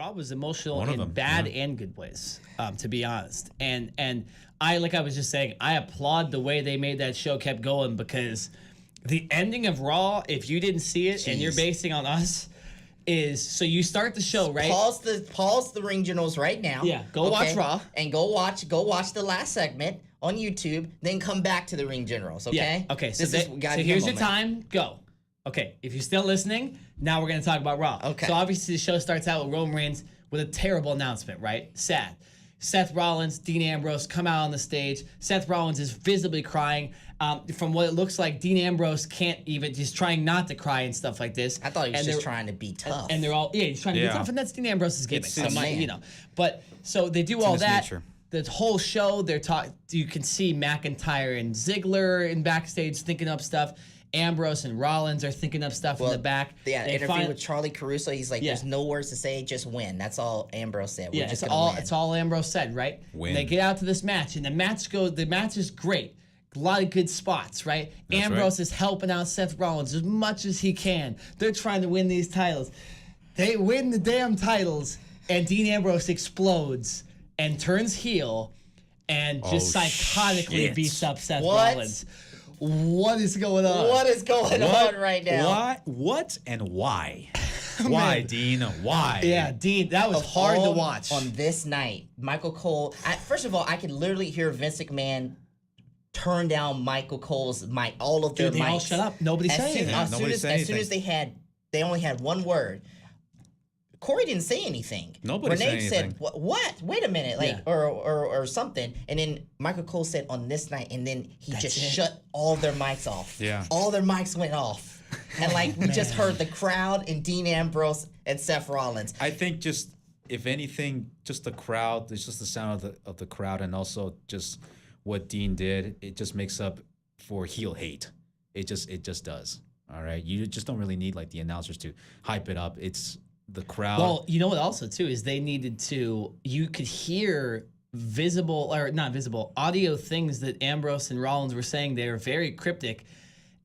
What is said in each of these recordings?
Raw was emotional in bad and good ways, to be honest. And I, like I was just saying, I applaud the way they made that show kept going, because the ending of Raw, if you didn't see it and you're basing on us, is so you start the show, right? Pause the Ring Generals right now. Yeah, go watch Raw. And go watch the last segment on YouTube, then come back to the Ring Generals, okay? Yeah. Okay, so here's your time. Go. Okay, if you're still listening, now we're going to talk about Raw. Okay. So obviously the show starts out with Roman Reigns with a terrible announcement, right? Sad. Seth Rollins, Dean Ambrose come out on the stage. Seth Rollins is visibly crying. From what it looks like, Dean Ambrose can't even, he's trying not to cry and stuff like this. I thought he was just trying to be tough. And they're all, he's trying to be tough, and that's Dean Ambrose's gimmick. But so they do all that. Nature. The whole show, you can see McIntyre and Ziggler in backstage thinking up stuff. Ambrose and Rollins are thinking up stuff in the back. Yeah, interview with Charlie Caruso. He's like, there's no words to say, just win. That's all Ambrose said. We're just gonna win. It's all Ambrose said, right? Win. And they get out to this match, and the match is great. A lot of good spots, right? That's Ambrose is helping out Seth Rollins as much as he can. They're trying to win these titles. They win the damn titles, and Dean Ambrose explodes and turns heel and just psychotically beats up Seth Rollins. What is going on? What is going on right now? What and why? Why, Dean? Why? Yeah, Dean, that was hard to watch. On this night, Michael Cole, first of all, I could literally hear Vince McMahon turn down Michael Cole's mic, all of their mics. They all shut up. Nobody said anything. As soon as they only had one word. Corey didn't say anything. Nobody said anything. Renee said, "What? Wait a minute!" Or something. And then Michael Cole said, "On this night," and then he shut all their mics off. Yeah, all their mics went off, and we just heard the crowd and Dean Ambrose and Seth Rollins. I think just if anything, just the crowd. It's just the sound of the crowd, and also just what Dean did. It just makes up for heel hate. It just does. All right, you just don't really need the announcers to hype it up. It's the crowd. Well, you know what also too is they needed to, you could hear not visible audio things that Ambrose and Rollins were saying. They were very cryptic.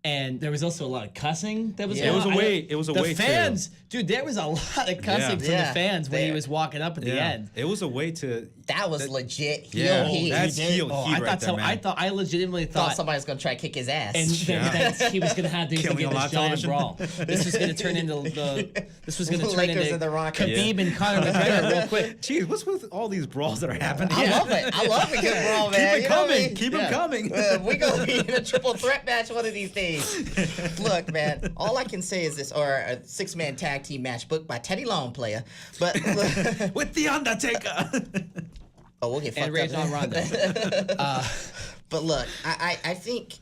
And there was also a lot of cussing that was going on. It was a way the fans, dude, there was a lot of cussing from the fans when he was walking up at the end. It was a way to... That was legit heel heat. That's heel heat right there, man. I legitimately thought somebody was going to try to kick his ass. And he was going to have to get this giant brawl. This was going to turn into Khabib and Conor McGregor real quick. Jeez, what's with all these brawls that are happening? I love it. I love a good brawl, man. Keep it coming. Keep them coming. We're going to be in a triple threat match one of these days. Look, man, all I can say is this, or a 6-man tag team match booked by Teddy Longplayer, but with the Undertaker. We'll get fucked and Rajon Rondo. But look, I think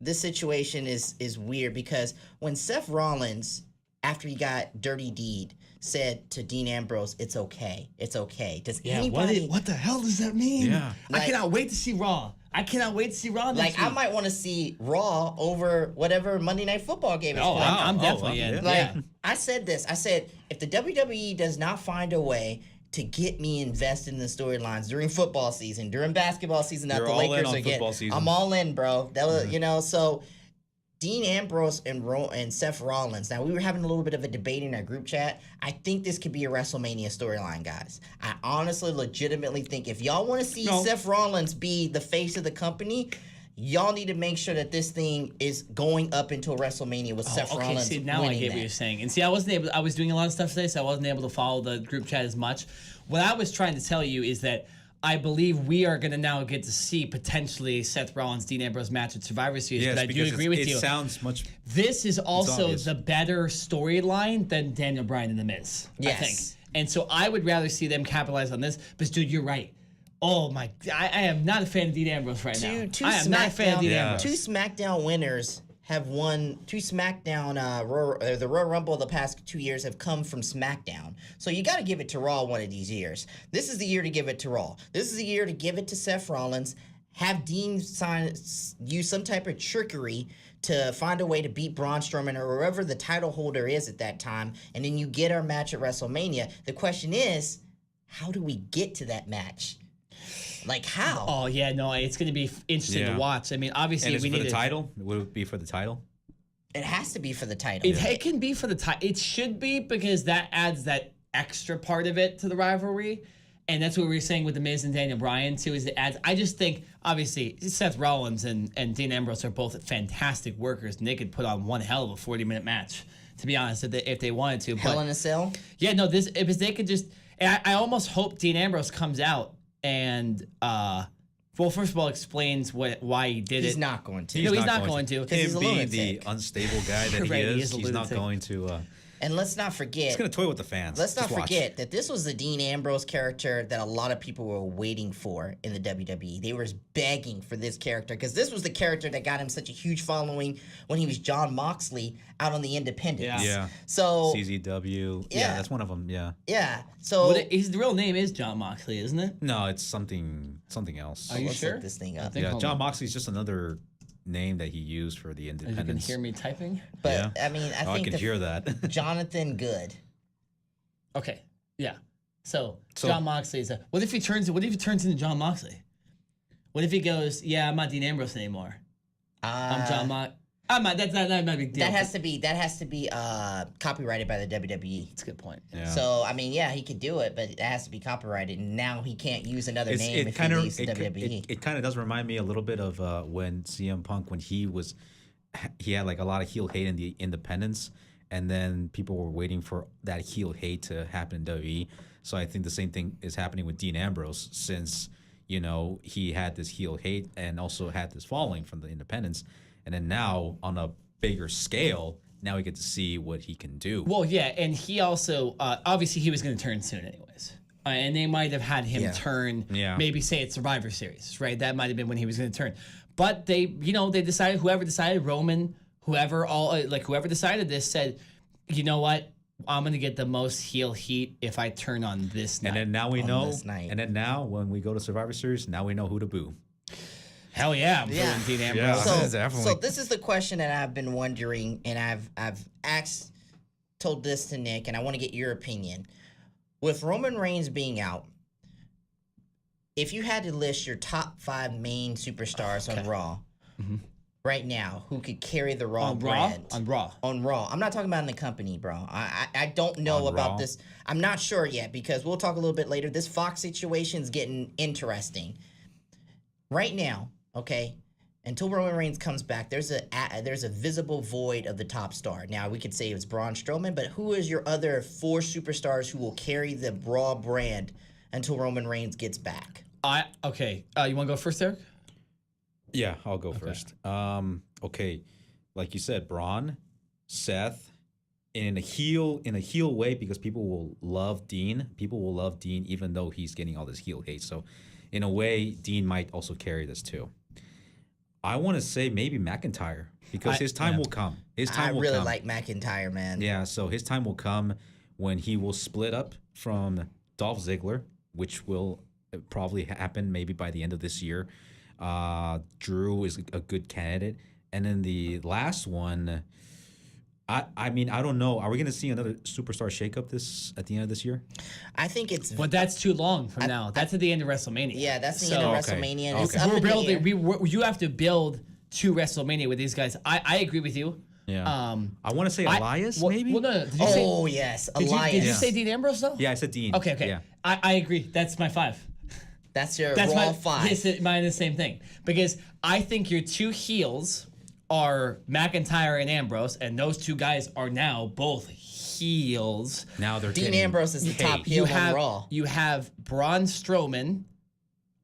this situation is weird because when Seth Rollins, after he got Dirty Deed, said to Dean Ambrose, "It's okay, it's okay." Does anybody? What the hell does that mean? Yeah, I cannot wait to see Raw. I cannot wait to see Raw next week. I might want to see Raw over whatever Monday Night Football game is. I'm definitely in. I said this. I said if the WWE does not find a way to get me invested in the storylines during football season, during basketball season, not the Lakers again, I'm all in, bro. That was, so. Dean Ambrose and Seth Rollins. Now, we were having a little bit of a debate in our group chat. I think this could be a WrestleMania storyline, guys. I honestly, legitimately think if y'all want to see Seth Rollins be the face of the company, y'all need to make sure that this thing is going up into a WrestleMania with Seth Rollins. See, now I get what you're saying. And see, I was doing a lot of stuff today, so I wasn't able to follow the group chat as much. What I was trying to tell you is that I believe we are going to now get to see potentially Seth Rollins, Dean Ambrose match at Survivor Series. Yes, but I do agree with you. It sounds much. This is also the better storyline than Daniel Bryan and The Miz. Yes. I think. And so I would rather see them capitalize on this. But dude, you're right. Oh my! I am not a fan of Dean Ambrose right now. I am not a fan of Dean Ambrose. 2 SmackDown winners have won 2 SmackDown, the Royal Rumble of the past 2 years have come from SmackDown. So you got to give it to Raw one of these years. This is the year to give it to Raw. This is the year to give it to Seth Rollins. Have Dean use some type of trickery to find a way to beat Braun Strowman or whoever the title holder is at that time. And then you get our match at WrestleMania. The question is, how do we get to that match? How? Oh yeah, no, it's going to be interesting to watch. I mean, obviously, we need the title. Would it be for the title? It has to be for the title. It can be for the title. It should be because that adds that extra part of it to the rivalry. And that's what we were saying with The Miz and Daniel Bryan, too, is it adds. I just think, obviously, Seth Rollins and Dean Ambrose are both fantastic workers, and they could put on one hell of a 40-minute match, to be honest, if they wanted to. Hell in a Cell? Yeah, no, if they could just. And I almost hope Dean Ambrose comes out and, well, first of all, explains why he did it. He's not going to. He's not going to. Because he's a being lunatic. the unstable guy that Right, he he is, is a he's not lunatic. going to. And let's not forget. He's going to toy with the fans. Let's not Just watch. forget that this was the Dean Ambrose character that a lot of people were waiting for in the WWE. They were begging for this character because this was the character that got him such a huge following when he was John Moxley out on the Independents. Yeah. So CZW. Yeah. Yeah, that's one of them. Yeah. yeah. So Well, his real name is John Moxley, isn't it? No, it's something else. Are you let's sure? look this thing up. think- Yeah, hold John on. Moxley's just another name that he used for the As you Independents. can hear me typing. But Yeah. I mean, I I think can hear that. Jonathan Good. Okay, yeah. So So- John Moxley is a. What if he turns into John Moxley? What if he goes, yeah, I'm not Dean Ambrose anymore. I'm John Mox. I'm not. That's not a big deal. That has to be copyrighted by the WWE. That's a good point. Yeah. So I mean, yeah, he could do it, but it has to be copyrighted, and now he can't use another name if he leaves the WWE. It kind of does remind me a little bit of when CM Punk, when he had like a lot of heel hate in the Independents, and then people were waiting for that heel hate to happen in WWE. So I think the same thing is happening with Dean Ambrose, since he had this heel hate and also had this following from the Independents, and then now on a bigger scale, now we get to see what he can do. Well, yeah, and he also obviously he was going to turn soon, anyways. And they might have had him turn. Yeah. Maybe say it's Survivor Series, right? That might have been when he was going to turn. But they decided. Whoever decided, Roman, whoever decided this, said, you know what? I'm gonna get the most heel heat if I turn on this night. And then now we know. this night. And then now when we go to Survivor Series, now we know who to boo. Hell yeah, I'm Yeah. booing Dean Ambrose. Yeah. So, Definitely. so this is the question that I've been wondering, and I've told this to Nick, and I want to get your opinion. With Roman Reigns being out, if you had to list your top 5 main superstars on Raw right now, who could carry the Raw on Raw, brand? on Raw. On Raw. I'm not talking about in the company, bro. I don't know On about Raw? this. I'm not sure yet because we'll talk a little bit later. This Fox situation's getting interesting. Right now, okay, until Roman Reigns comes back, there's a visible void of the top star. Now, we could say it's Braun Strowman, but who is your other 4 superstars who will carry the Raw brand until Roman Reigns gets back? Okay. You want to go first, Eric? Yeah, I'll go first. Okay, like you said, Braun, Seth, in a heel way, because people will love Dean. People will love Dean even though he's getting all this heel hate. So, in a way, Dean might also carry this too. I want to say maybe McIntyre, because his time will come. His time will I really come. like McIntyre, man. Yeah, so his time will come when he will split up from Dolph Ziggler, which will probably happen maybe by the end of this year. Drew is a good candidate. And then the last one, I mean, I don't know. Are we going to see another superstar shakeup at the end of this year? I think it's... But that's too long from now. That's at the end of WrestleMania. Yeah, that's the end of Okay. WrestleMania. And it's Okay. up We're in the air. building. You have to build to WrestleMania with these guys. I agree with you. Yeah. I want to say Elias, maybe? Well, no. Did you say, Oh, yes. did Elias. you say Dean Ambrose though? Yeah, I said Dean. Okay. Yeah. I agree. That's my 5. That's your That's Raw my 5. Yes, mine is the same thing, because I think your 2 heels are McIntyre and Ambrose, and those 2 guys are now both heels. Now they're Dean getting Ambrose is the hate. top heel on Raw. You have Braun Strowman,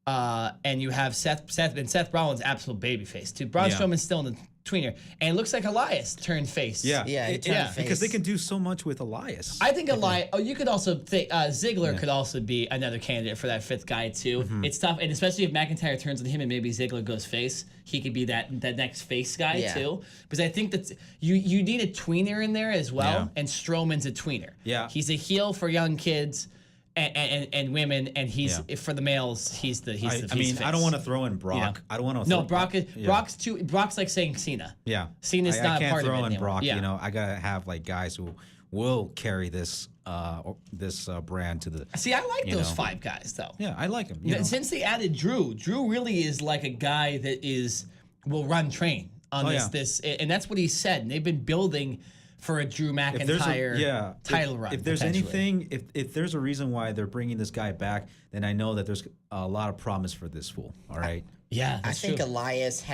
and you have Seth Rollins, absolute babyface. Dude, Braun Yeah. Strowman's still in the tweener, and it looks like Elias turned face. Yeah, Yeah, he turned face. because they can do so much with Elias. I think Elias. Oh, you could also think Ziggler could also be another candidate for that 5th guy too. Mm-hmm. It's tough, and especially if McIntyre turns on him and maybe Ziggler goes face, he could be that next face guy Yeah. too. Because I think that you need a tweener in there as well, Yeah. and Strowman's a tweener. Yeah. he's a heel for young kids and women, and he's Yeah. for the males. He's I face. mean, I don't want to throw in Brock. Yeah. I don't want to. No, Brock's like saying Cena. Yeah, Cena's I not can't part of throw it in anymore. Brock. Yeah. You know, I gotta have like guys who will carry this brand to the. See, I like you those know. 5 guys though. Yeah, I like him. You know. Since they added Drew really is like a guy that will run train on Oh, this, and that's what he said. And they've been building for a Drew McIntyre title run. If there's anything, if there's a reason why they're bringing this guy back, then I know that there's a lot of promise for this fool. All right. I think Elias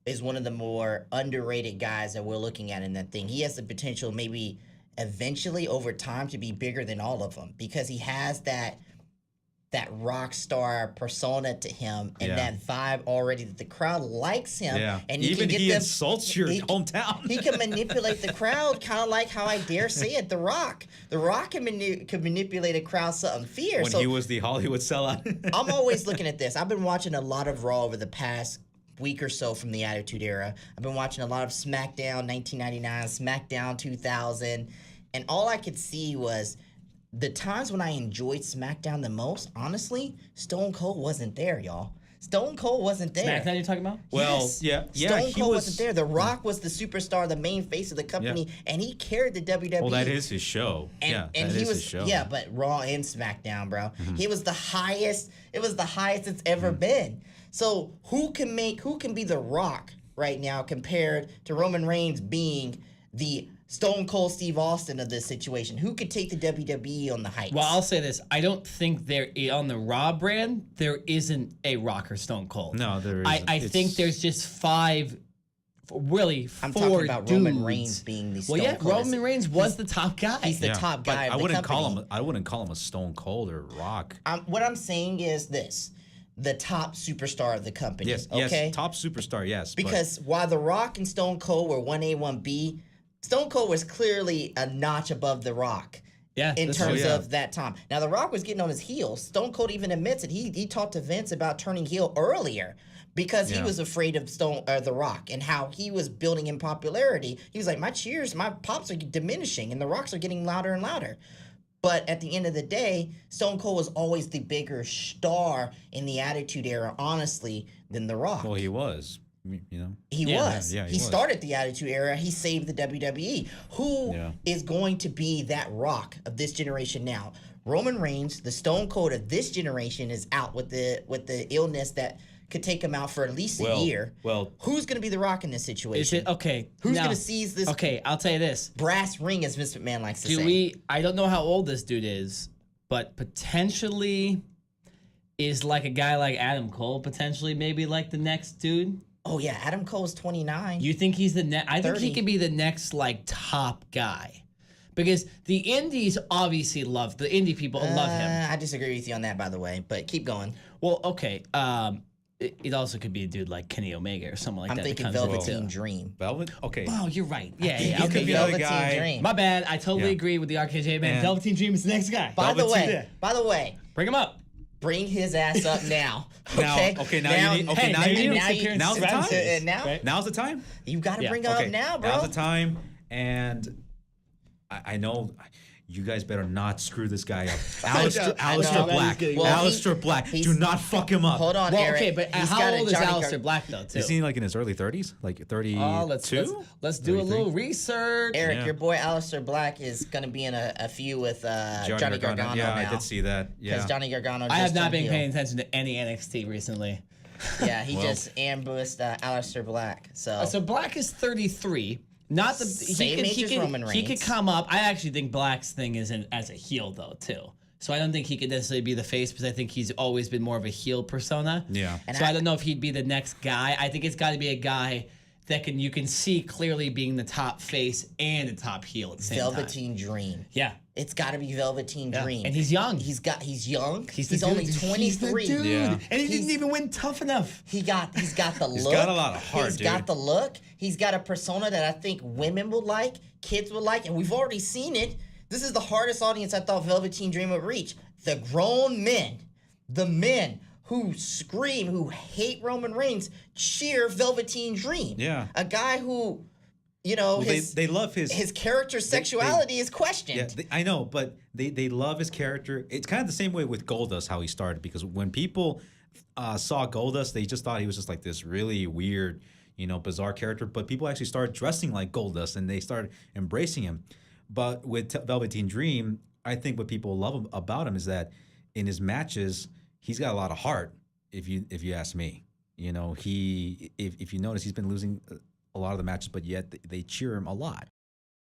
is one of the more underrated guys that we're looking at in that thing. He has the potential, maybe eventually over time, to be bigger than all of them because he has that rock star persona to him and that vibe already that the crowd likes him. Yeah. And even he insults your hometown. He can manipulate the crowd, kind of like how I dare say it, The Rock. The Rock can manipulate a crowd something fierce. When he was the Hollywood sellout. I'm always looking at this. I've been watching a lot of Raw over the past week or so from the Attitude Era. I've been watching a lot of SmackDown 1999, SmackDown 2000, and all I could see was the times when I enjoyed SmackDown the most, honestly, Stone Cold wasn't there, y'all. Stone Cold wasn't there. SmackDown you're talking about? Well, yes. Stone Cold wasn't there. The Rock was the superstar, the main face of the company, and he carried the WWE. Well, that is his show. And he was his show. Yeah, but Raw and SmackDown, bro. Mm-hmm. He was the highest. It was the highest it's ever been. So who can be the Rock right now compared to Roman Reigns being the Stone Cold Steve Austin of this situation? Who could take the WWE on the heights? Well, I'll say this. I don't think on the Raw brand, there isn't a Rock or Stone Cold. No, there isn't. I think there's just four I'm talking about dudes. Roman Reigns being the Stone Cold. Roman Reigns was the top guy. He's the top guy of the company. I wouldn't call him a Stone Cold or Rock. What I'm saying is this. The top superstar of the company. Yes, okay? yes, top superstar, yes. Because while The Rock and Stone Cold were 1A, 1B, Stone Cold was clearly a notch above The Rock. Yeah, in terms of that time. Now, The Rock was getting on his heels. Stone Cold even admits it. He talked to Vince about turning heel earlier because he was afraid of The Rock and how he was building in popularity. He was like, my pops are diminishing, and The Rocks are getting louder and louder. But at the end of the day, Stone Cold was always the bigger star in the Attitude Era, honestly, than The Rock. Well, he was. You know, he was. Yeah, he started the Attitude Era. He saved the WWE. Who is going to be that Rock of this generation now? Roman Reigns, the Stone Cold of this generation, is out with the illness that could take him out for at least a year. Well, who's going to be the Rock in this situation? Is it okay? Who's going to seize this? Okay, I'll tell you this: brass ring, as Vince McMahon likes to say. I don't know how old this dude is, but potentially is like a guy like Adam Cole. Potentially, maybe like the next dude. Oh yeah, Adam Cole's 29. You think he's the next? I think he could be the next like top guy, because the indies obviously love the indie people love him. I disagree with you on that, by the way, but keep going. Well, okay. It also could be a dude like Kenny Omega or someone like that. I'm thinking Velveteen Dream. Velvet? Okay. Oh, you're right. Yeah. Okay, Velveteen Dream. My bad. I totally agree with the RKJ man. Velveteen Dream is the next guy. By the way, bring him up. Bring his ass up now. Okay. Now's the time. Now's the time. You got to bring him up now, bro. Now's the time, and I know. You guys better not screw this guy up. Aleister Black. Aleister Black. Do not fuck him up. Hold on, Eric. Okay, but how old is Aleister Black, though, too? Is he like in his early 30s? Like 32? Let's do a little research. Eric, your boy Aleister Black is going to be in a feud with Johnny Gargano Yeah, now. I did see that. Yeah. Because Johnny Gargano just I have not been paying attention to any NXT recently. Yeah, he just ambushed Aleister Black. So Black is 33. Not the same age as Roman Reigns. He could come up. I actually think Black's thing is as a heel though too. So I don't think he could necessarily be the face because I think he's always been more of a heel persona. Yeah. So I don't know if he'd be the next guy. I think it's got to be a guy that you can see clearly being the top face and the top heel at the same time. Velveteen Dream. Yeah. It's got to be Velveteen Dream. And he's young. He's young. He's only 23. He's the dude. Yeah. And he didn't even win Tough Enough. He's got the look. He's got a lot of heart, He's got the look. He's got a persona that I think women will like, kids will like, and we've already seen it. This is the hardest audience I thought Velveteen Dream would reach. The grown men. The men who scream, who hate Roman Reigns, cheer Velveteen Dream. Yeah. A guy who, you know, they love his character's sexuality is questioned. Yeah, I know, but they love his character. It's kind of the same way with Goldust, how he started, because when people saw Goldust, they just thought he was just like this really weird, bizarre character. But people actually started dressing like Goldust, and they started embracing him. But with Velveteen Dream, I think what people love about him is that in his matches, he's got a lot of heart. If you ask me, if you notice, he's been losing a lot of the matches, but yet they cheer him a lot.